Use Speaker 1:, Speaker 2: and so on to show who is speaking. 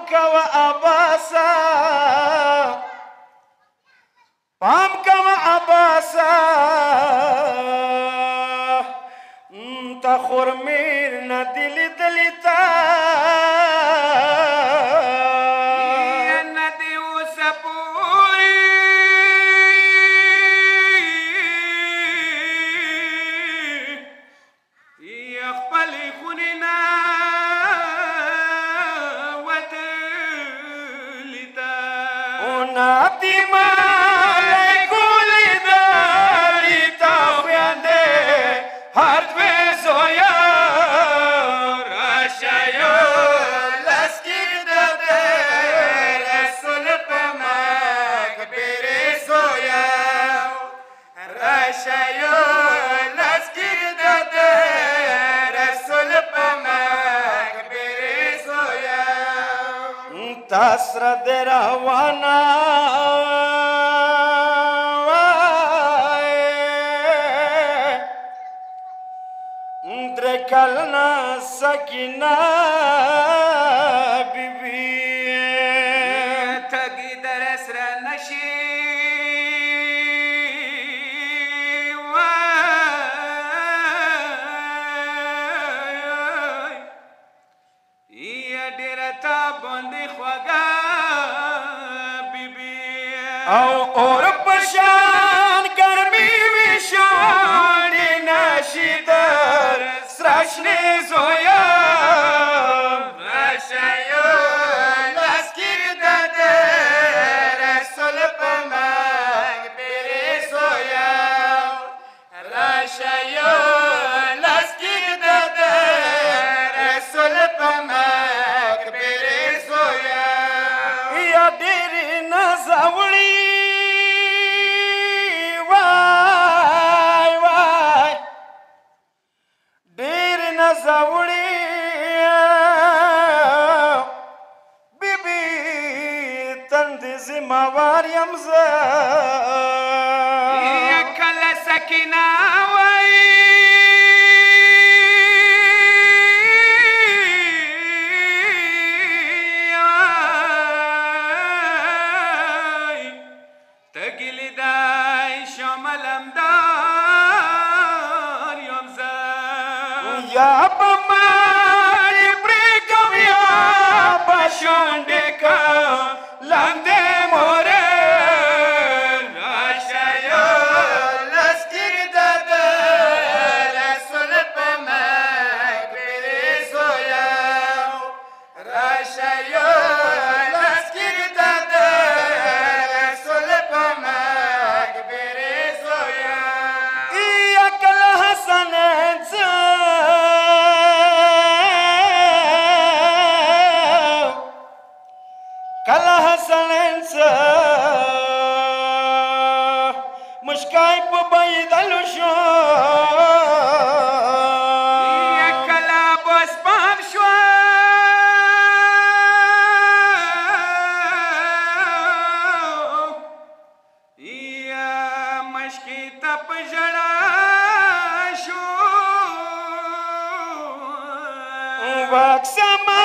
Speaker 1: کوا عباسا پام کوا عباسا تا خورمیر ندلی دلیتا
Speaker 2: ندی وسپوری يخبلي خننا وتلتا
Speaker 1: ونادي مالي كولي دالي تاوياندي هارد بزويا راشايو لسكيك دادي رسول بمك بريزويا راشايو لسكيك دادي رسول بمك بريزويا تاسر دراوانا درکلنا سکینا بیبی
Speaker 2: تگی درس را نشی یا دیرتا بندی خواگا بیبی
Speaker 1: او اور پشان گرمی ویشانی نشیدر страшне зоя Рашаю ласки даде Расул памак бере зоя Рашаю ласки даде Расул памак бере зоя Я дери назавли زوړی بیبي تند زموار یم زه
Speaker 2: کله سکینه وای تګلی دای شملم دار یم زه
Speaker 1: یا بماری پریکم یا بشونده کم لنده موره راشایو لسکیر داده رسول پمک بریزویا راشایو لسکیر داده رسول پمک بریزویا یا کل حسن کله حسننس مشکای په بيدل شو
Speaker 2: کله بس پام شو یا مشکی تپ جړا شو
Speaker 1: واکسما